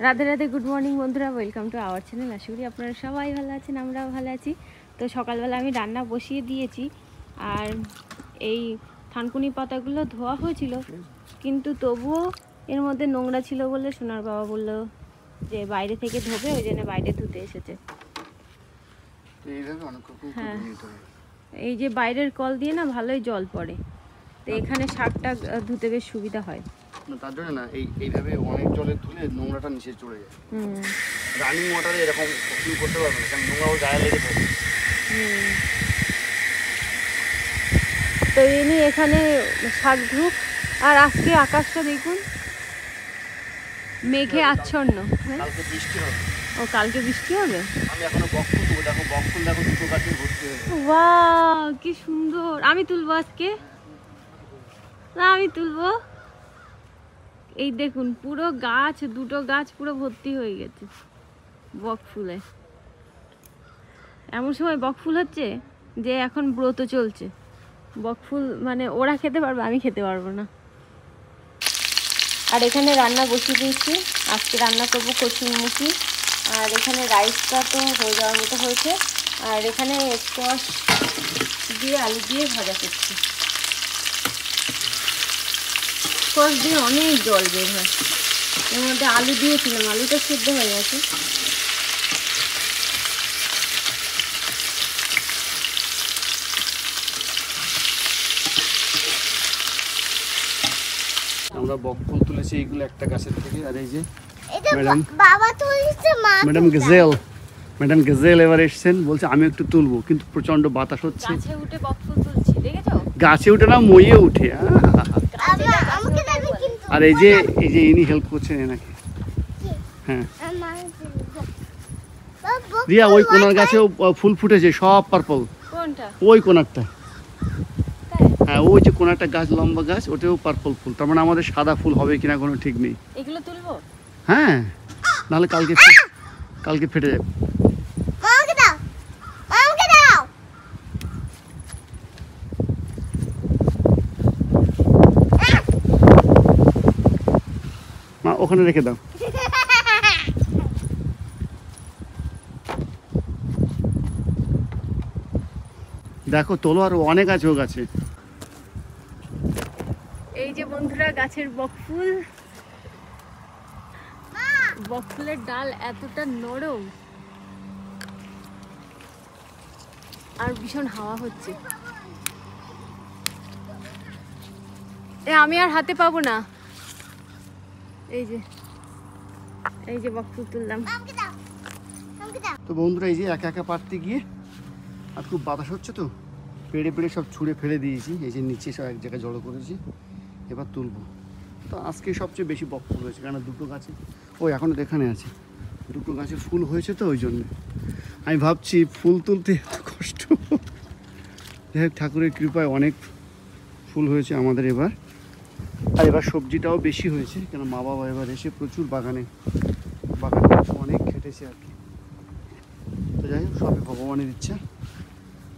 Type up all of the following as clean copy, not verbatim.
Radhe Radhe, good morning বন্ধুরা, welcome to our channel. আশা করি আপনারা সবাই ভালো আছেন, আমরাও ভালো আছি। তো সকালবেলা আমি রান্না বসিয়ে দিয়েছি, আর এই থানকুনি পাতাগুলো ধোয়া হয়েছিল, কিন্তু তবুও এর মধ্যে নোংরা ছিল বলে সোনার বাবা বললো যে বাইরে থেকে ধোবে, ওই জন্য বাইরে ধুতে এসেছে। হ্যাঁ, এই যে বাইরের কল দিয়ে না ভালোই জল পড়ে, তো এখানে শাকটা ধুতে বেশ সুবিধা হয়। তার জন্য না এইভাবে অনেক জলে ধুলে নোংরাটা নিচে চলে যায়। রানিং ওয়াটারে এরকম কিছু করতে পারবে না, কারণ নোংরা গায়ে লেগে থাকে। তো এনে এখানে শাক ধুক। আর আজকে আকাশটা দেখুন, মেঘে আচ্ছন্ন। কালকে বৃষ্টি হবে। ও, কালকে বৃষ্টি হবে। আমি এখনো বকফুল দেবো, দেখো বকফুল দেখো দুটো গাছে ভর্তি হয়েছে। ওয়াও, কি সুন্দর! আমি তুলবো আজকে, না আমি তুলবো। এই দেখুন, পুরো গাছ, দুটো গাছ পুরো ভর্তি হয়ে গেছে বকফুলে। এমন সময় বকফুল হচ্ছে যে এখন ব্রত চলছে। বকফুল মানে ওরা খেতে পারবে, আমি খেতে পারবো না। আর এখানে রান্না বসিয়ে দিয়েছি, আজকে রান্না করবো কচুরমুখী। আর এখানে রাইসটা তো হয়ে যাওয়ার মতো হয়েছে। আর এখানে স্কোয়াশ দিয়ে আলু দিয়ে ভাজা করছি। স্কোয়াশ দিয়ে অনেক জল বের হয়, এর মধ্যে আলু দিয়েছিলাম, আলুটা সিদ্ধ হয়ে গেছে। আমরা বকফুল তুলেছি এইগুলো একটা গাছের থেকে। আর এই যে ম্যাডাম গেজেল এবার এসছেন, বলছে আমি একটু তুলবো, কিন্তু প্রচন্ড বাতাস হচ্ছে। গাছে উঠে বকফুল তুলছি, দেখেছো? গাছে উঠে না, মইয়ে উঠে। আর এই যে ইনি হেল্প করছেন এনাকে। হ্যাঁ রিয়া, ওই কোনার গাছেও ফুল ফুটেছে, সব পার্পল। কোনটা? ওই কোনারটা। হ্যাঁ, ওই যে কোনারটা গাছ, লম্বা গাছ, ওটাও পার্পল ফুল। তার মানে আমাদের সাদা ফুল হবে কিনা কোনো ঠিক নেই। এগুলো তুলবো? হ্যাঁ, নাহলে কালকে ফেটে যাবে। মা ওখানে রেখে দাও। দেখো তোলো, আর অনেক আছে ও গাছে। এই যে বন্ধুরা, গাছের বকফুল। বকফুলের ডাল এতটা নরম, আর ভীষণ হাওয়া হচ্ছে। আমি আর হাতে পাবো না। এই যে বকফুল তুললাম। তো বন্ধুরা, এই যে একা একা পারতে গিয়ে, আর খুব বাতাস হচ্ছে তো, পেড়ে সব ছুঁড়ে ফেলে দিয়েছি। এই যে নিচে সব এক জায়গায় জড়ো করেছি, এবার তুলবো। তো আজকে সবচেয়ে বেশি বকফুল হয়েছে, কারণ দুটো গাছে, ওই এখনও এখানে আছে, দুটো গাছে ফুল হয়েছে। তো ওই জন্য আমি ভাবছি ফুল তুলতে এত কষ্ট। যাই হোক, ঠাকুরের কৃপায় অনেক ফুল হয়েছে আমাদের এবার। আর এবার সবজিটাও বেশি হয়েছে, কেন মা বাবা এবার এসে প্রচুর বাগানে অনেক খেটেছে আর কি। তো যাই হোক, সবই ভগবানের ইচ্ছা।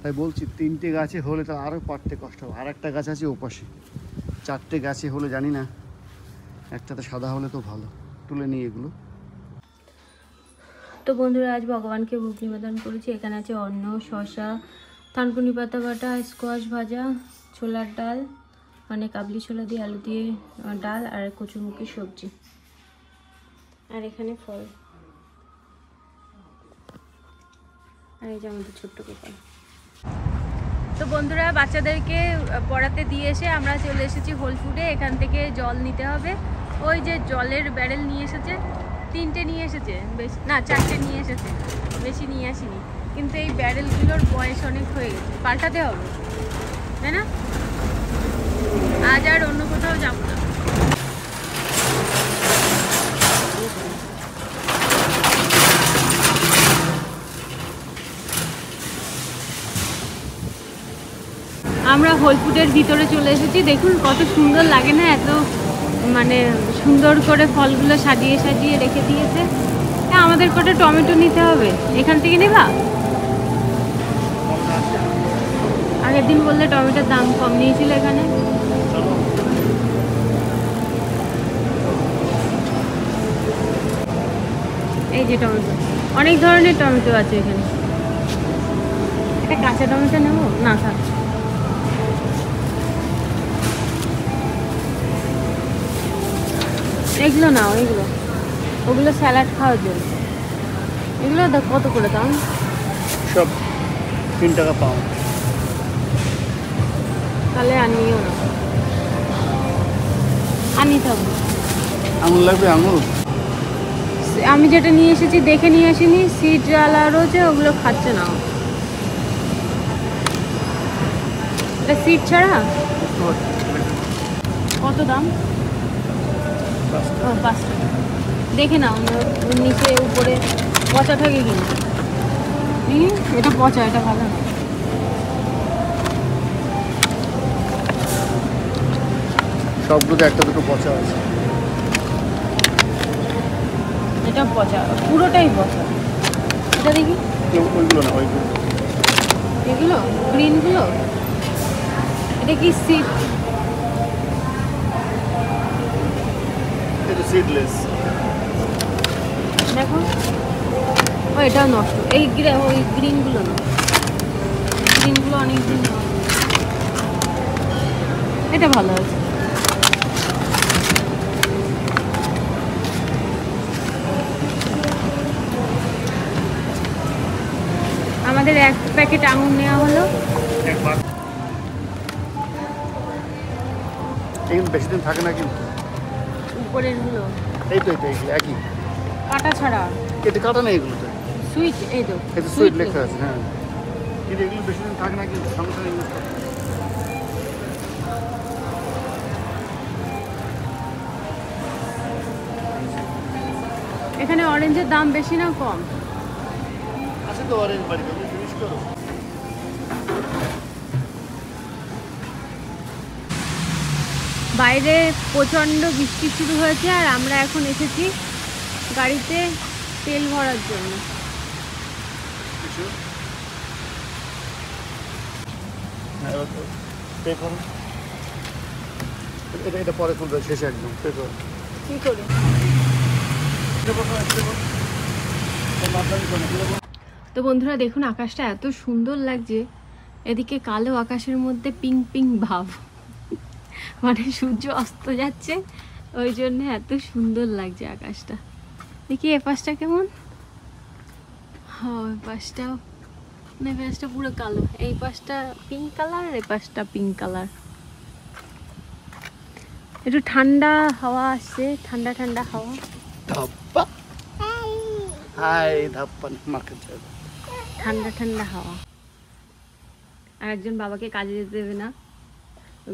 তাই বলছি, 3টে গাছে হলে তো আরও পারতে কষ্ট হবে। আর একটা গাছ আছে ওপাশে, 4টে গাছে হলে জানি না, একটাতে সাদা হলে তো ভালো। তুলে নিই এগুলো। তো বন্ধুরা, আজ ভগবানকে ভোগ নিবেদন করেছি। এখানে আছে অন্ন, শসা, থানকুনি পাতা বাটা, স্কোয়াশ ভাজা, ছোলার ডাল, মানে কাবলি ছোলা দিয়ে আলু দিয়ে ডাল, আর কচুরমুখী সবজি, আর এখানে ফল। আর এই যে আমাদের ছোট্ট গোপাল। তো বন্ধুরা, বাচ্চাদেরকে পড়াতে দিয়ে এসে আমরা চলে এসেছি হোল ফুডে। এখান থেকে জল নিতে হবে। ওই যে জলের ব্যারেল নিয়ে এসেছে, 3টে নিয়ে এসেছে, বেশি না 4টে নিয়ে এসেছে, বেশি নিয়ে আসিনি। কিন্তু এই ব্যারেলগুলোর বয়স অনেক হয়ে গেছে, পাল্টাতে হবে, তাই না? আজ আর অন্য কোথাও যাব না। আমরা হোল ফুডের ভিতরে চলে এসেছি। দেখুন কত সুন্দর লাগে না? এত মানে সুন্দর করে ফলগুলো সাজিয়ে সাজিয়ে রেখে দিয়েছে। হ্যাঁ, আমাদের কটা টমেটো নিতে হবে। এখান থেকে নেবা? আগের দিন বললে টমেটোর দাম কম নিয়েছিল এখানে। এই যে টমেটো, অনেক ধরনের টমেটো আছে এখানে। একটা কাঁচা টমেটো নেবো না, থাক। এগুলো নাও, এগুলো ওগুলো স্যালাড খাওয়ার জন্য। এগুলো কত করে দাম? সব 3 টাকা পাউন্ড। তাহলে আনিও না, আনিতে হবে। আঙুর লাগবে? আঙুর আমি যেটা নিয়ে এসেছি দেখে নিয়ে আসিনি, সিড জ্বালা রয়েছে, ওগুলো খাচ্ছে না। এটা সিড ছাড়া। কত দাম? 5 টাকা। দেখে নাও, নিচে উপরে পচা থাকে কিনা। এটা পচা, এটা ভালো না। সবগুলোতে একটা দুটো পচা আছে। এটা পচা, পুরোটাই পচা। এটা দেখি। ওইগুলো না, ওইগুলো। এগুলো গ্রিনগুলো, এটা কি সিড? এটা সিডলেস। দেখো, ও এটাও নষ্ট। ওই গ্রিনগুলো না, গ্রিনগুলো অনেক দিন নষ্ট। এটা ভালো আছে। আমাদের 1 প্যাকেট আঙুর নেওয়া হলো। এগুলো বেশি দিন থাকে না কিন্তু। উপরের গুলো এই তো এইগুলো একই, কাটা ছাড়া। এতে কাটা নেই এগুলোতে। সুইট, এই তো এতে সুইট লেখা আছে। হ্যাঁ, কিন্তু এগুলো বেশি দিন থাকে না কিন্তু, সঙ্গে সঙ্গে ইউজ করতে। এখানে অরেঞ্জের দাম বেশি না কম? আছে তো অরেঞ্জ বাড়িতে, তুমি ফিনিশ করো। বাইরে প্রচণ্ড বৃষ্টি শুরু হয়েছে, আর আমরা এখন এসেছি গাড়িতে তেল ভরার জন্য। পে করো। এটা পরে খুলবে, শেষে একদম পে করো। কি করে? তো বন্ধুরা দেখুন, আকাশটা এত সুন্দর লাগছে। এদিকে কালো আকাশের মধ্যে পিঙ্ক পিঙ্ক ভাব, মানে সূর্য অস্ত যাচ্ছে, ওই জন্য এত সুন্দর লাগছে আকাশটা। দেখি এ পাশটা কেমন। হ্যাঁ, ওই পাশটাও না, এই পাশটা পুরো কালো। এই পাশটা পিঙ্ক কালার, এই পাশটা পিঙ্ক কালার। একটু ঠান্ডা হাওয়া আসছে, ঠান্ডা ঠান্ডা হাওয়া। ধাপ্পা, হাই ধাপ্পা মার্কেট যাবে। ঠান্ডা ঠান্ডা হাওয়া। আর একজন বাবাকে কাজে যেতে দেবে না,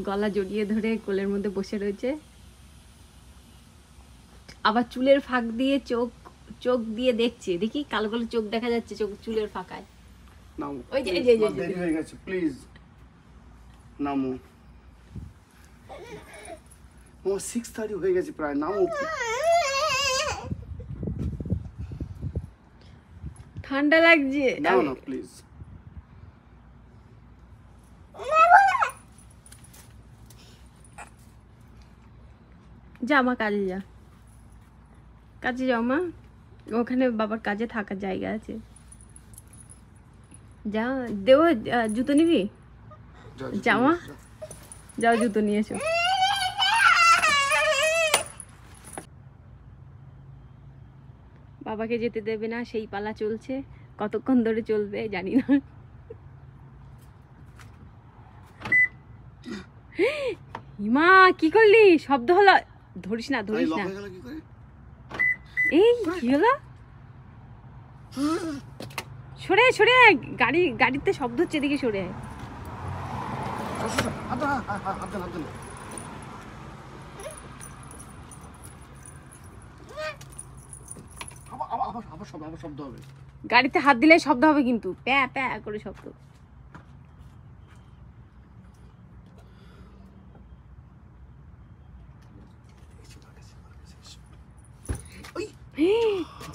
গলা জড়িয়ে ধরে কোলের মধ্যে বসে রয়েছে। আবার চুলের ফাঁক দিয়ে চোখ দিয়ে দেখছে, দেখি কালো কালো চোখ দেখা যাচ্ছে চুলের ফাঁকায়। নামো, ওই যে দেরি হয়ে গেছে, প্লিজ নামো। ও 6:30 হয়ে গেছে প্রায়, নামো। ঠান্ডা লাগছে। নাও না প্লিজ। যা মা, কাজে যা, কাজে যাও মা। ওখানে বাবার কাজে থাকার জায়গা আছে। যা, দেবো জুতো নিবি? জামা, যাও জুতো নিয়ে এসো। বাবাকে যেতে দেবে না, সেই পালা চলছে। কতক্ষণ ধরে চলবে জানি না। মা কি করলি? শব্দ হলো, ধরিস না ধরিস না। এই কি হলো? সরে সরে, গাড়িতে শব্দ হচ্ছে, এদিকে সরে। শব্দ হবে, গাড়িতে হাত দিলে শব্দ হবে কিন্তু, প্যা প্যা করে শব্দ।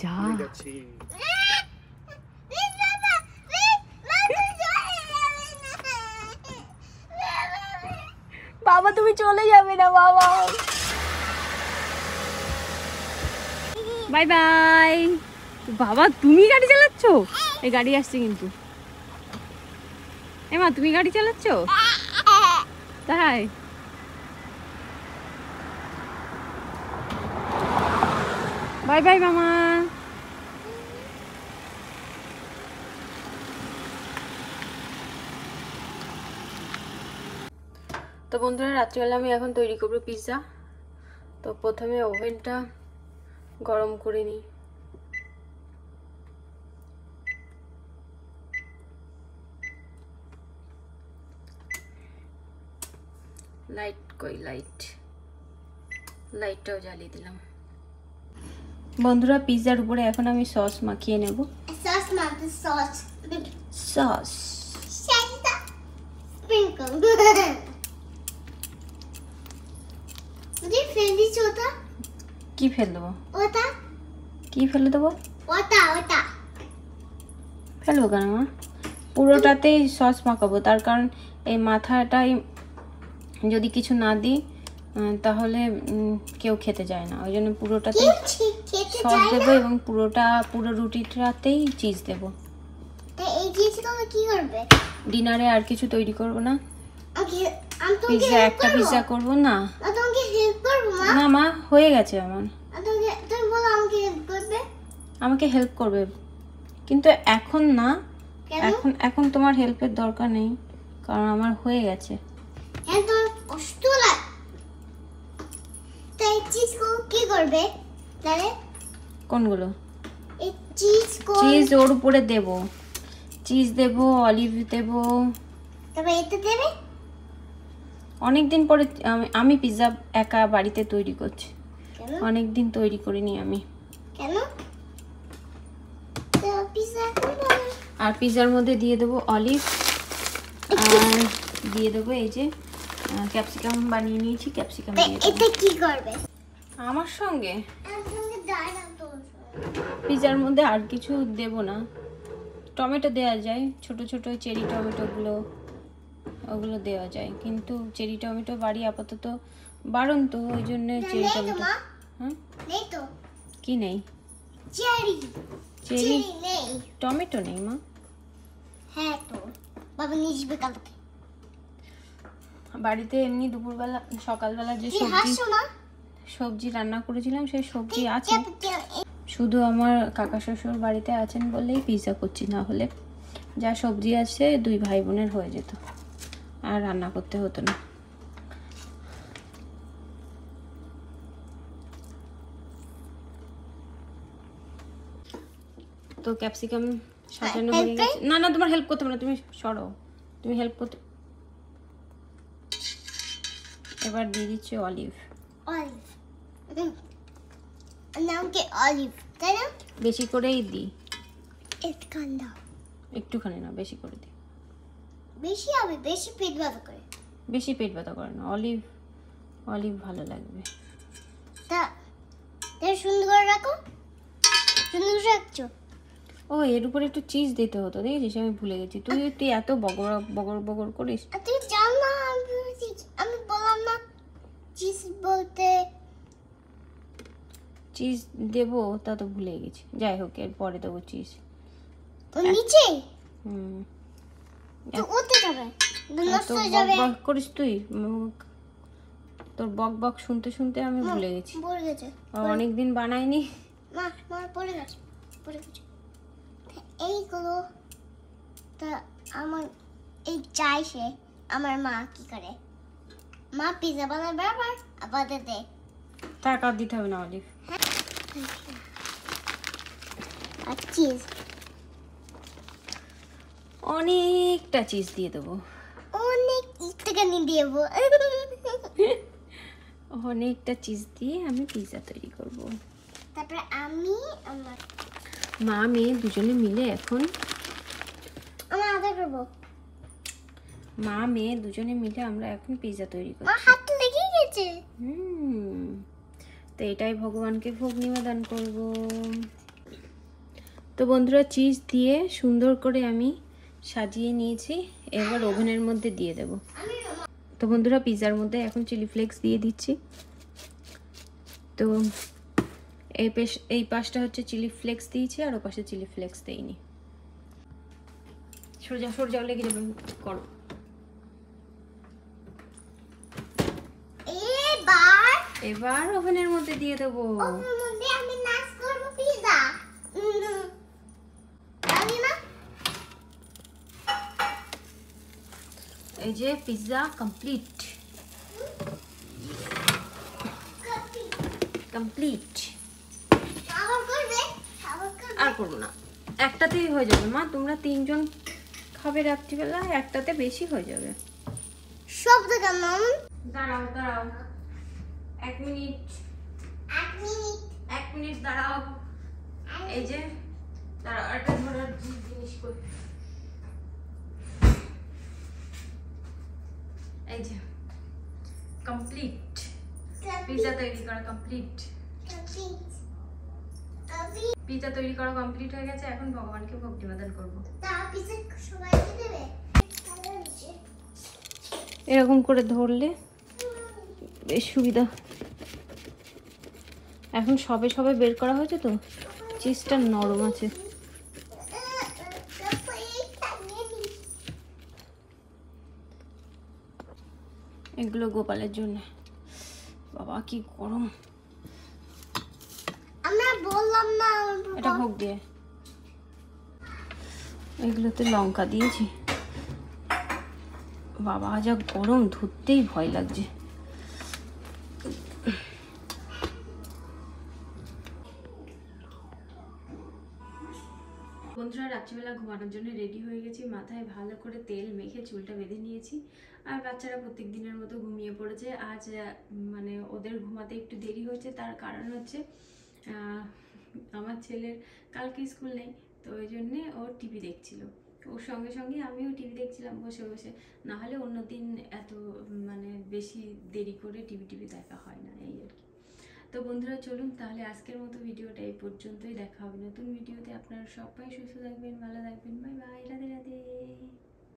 যা, বাবা তুমি চলে যাবে না বাবা। Bye bye. বাবা তুমি গাড়ি চালাচ্ছ? এই গাড়ি আসছে কিন্তু। এমা তুমি গাড়ি চালাচ্ছ? তাই বাই বাই মামা। তো বন্ধুরা রাত্রিবেলা আমি এখন তৈরি করবো পিৎজা। তো প্রথমে ওভেনটা গরম করে নিই। লাইটটাও জ্বালিয়ে দিলাম। বন্ধুরা পিৎজার উপরে এখন আমি সস মাখিয়ে নেব। সস কি ফেলে দেবো? কি ফেলে দেবো? ফেলবো কেন মা? পুরোটাতেই সস মাখাবো, তার কারণ এই মাথাটাই যদি কিছু না দিই তাহলে কেউ খেতে যায় না, ওই জন্য পুরোটাতে সস দেবো এবং পুরো রুটিটাতেই চিজ দেবো। ডিনারে আর কিছু তৈরি করবো না, পিৎজা একটা পিৎজা করবো না। না মা হয়ে গেছে আমার। আমাকে হেল্প করবে কিন্তু এখন না, এখন তোমার হেল্পের দরকার নেই কারণ আমার হয়ে গেছে। কোনগুলো? চিজ ওর উপরে দেব, চিজ দেব, অলিভ দেব। অনেকদিন পরে আমি পিৎজা একা বাড়িতে তৈরি করছি, অনেকদিন তৈরি করিনি আমি। আর পিৎজার মধ্যে দিয়ে দেবো অলিভ, আর দিয়ে দেবো এই যে ক্যাপসিকাম বানিয়ে নিয়েছি, ক্যাপসিকাম দিয়ে দেবো। কি করবে আমার সঙ্গে? পিৎজার মধ্যে আর কিছু দেব না, টমেটো দেওয়া যায়, ছোট ছোট চেরি টমেটোগুলো, ওগুলো দেওয়া যায়, কিন্তু চেরি টমেটো বাড়ি আপাতত বারণ, তো ওই জন্য চেরি টমেটো। হ্যাঁ কি নেই? চেরি টমেটো নেই মা। হ্যাঁ তো বাবা নিয়ে যাবে কালকে। বাড়িতে এমনি দুপুরবেলা সকালবেলা যে সবজি রান্না করেছিলাম সেই সবজি আছে, শুধু আমার কাকা শ্বশুর বাড়িতে আছেন বলেই পিৎজা করছি, না হলে যা সবজি আছে দুই ভাই বোনের হয়ে যেত, আর রান্না করতে হতো না। তো ক্যাপসিকাম সাজানো হয়ে গেছে। না না তোমার হেল্প করতে হবে না, তুমি সরো, তুমি হেল্প করতে। এবার দিয়ে দিচ্ছি অলিভ। নাম কি অলিভ তাই না? বেশি করেই দিই, একটুখানি না বেশি করে দিই। বেশি হবে, বেশি পেট ব্যথা করে। বেশি পেট ব্যথা করে না, অলিভ ভালো লাগবে। তা সুন্দর করে রাখো, সুন্দর করে রাখছো। ও এর উপরে একটু চিজ দিতে হতো, দেখেছিস আমি ভুলে গেছি। তুই এত বগর করিস। তুই জান না আমি বললাম না চিজ বলতে। চিজ দেবো তা তো ভুলে গেছি, যাই হোক এর পরে দেবো চিজ। ও নিচে তো ওতে যাবে, নষ্ট হয়ে বক যাবে। বক করিস তুই, তোর বক বক শুনতে শুনতে আমি ভুলে গেছি। পড়ে গেছে, অনেকদিন বানাইনি। মা পড়ে গেছে। এইগুলো তা আমার এই চাইছে আমার মা কি করে, মা পিৎজা বানাবে আবার দে টাকা দিতে হবে না অলিভ। আর চিজ, অনেকটা চিজ দিয়ে দেবো, অনেক একটুখানি দেবো। অনেকটা চিজ দিয়ে আমি পিৎজা তৈরি করব। তারপরে আমি আমার মা মেয়ে দুজনে মিলে এখন আদা করবো। মা মেয়ে দুজনে মিলে আমরা এখন পিৎজা তৈরি করব। মা হাত লেগে গেছে। তো এটাই ভগবানকে ভোগ নিবেদন করব। তো বন্ধুরা চিজ দিয়ে সুন্দর করে আমি সাজিয়ে নিয়েছি, এবার ওভেনের মধ্যে দিয়ে দেব। তো বন্ধুরা পিৎজার মধ্যে এখন চিলি ফ্লেক্স দিয়ে দিচ্ছি। তো এই পাশটা হচ্ছে চিলি ফ্লেক্স দিয়েছি আর ও পাশে চিলি ফ্লেক্স দেইনি। সরে যাও লেগে যাবে, করো। এবার ওভেনের মধ্যে দিয়ে দেবো। আমি নাচ করব পিজা। এই যে পিৎজা কমপ্লিট। আর করবো না, একটাতেই হয়ে যাবে মা। তোমরা 3 জন খাবে রাত্রিবেলা, একটাতে বেশি হয়ে যাবে। শব্দ কেমন? দাঁড়াও 1 মিনিট দাঁড়াও। এই যে দাঁড়াও, একটা ধরার জিনিস কই। এই যে কমপ্লিট, পিৎজা তৈরি করা কমপ্লিট। পিৎজা তৈরি করা কমপ্লিট হয়ে গেছে। এখন ভগবানকে ভোগ নিবেদন করবো। এরকম করে ধরলে বেশ সুবিধা। এখন সবে বের করা হয়েছে তো, চিজটা নরম আছে। এগুলো গোপালের জন্য। বাবা কি গরম। আমরা বললাম না এটা ভোগ দিয়ে। এগুলোতে লঙ্কা দিয়েছি। বাবা যা গরম, ধরতেই ভয় লাগছে। বন্ধুরা, রাত্রিবেলা ঘুমানোর জন্য রেডি হয়ে গেছি। মাথায় ভালো করে তেল মেখে চুলটা বেঁধে নিয়েছি। আর বাচ্চারা প্রত্যেক দিনের মতো ঘুমিয়ে পড়েছে। আজ মানে ওদের ঘুমাতে একটু দেরি হয়েছে। তার কারণ হচ্ছে আমার ছেলের কালকে স্কুল নেই, তো ওই জন্যে ও টিভি দেখছিল। ওর সঙ্গে সঙ্গে আমিও টিভি দেখছিলাম বসে বসে। নাহলে অন্যদিন এত মানে বেশি দেরি করে টিভি দেখা হয় না, এই আর কি। তো বন্ধুরা চলুন তাহলে আজকের মতো ভিডিওটা এই পর্যন্তই। দেখা হবে নতুন ভিডিওতে। আপনারা সবাই সুস্থ থাকবেন, ভালো থাকবেন। Bye bye, Radhe Radhe.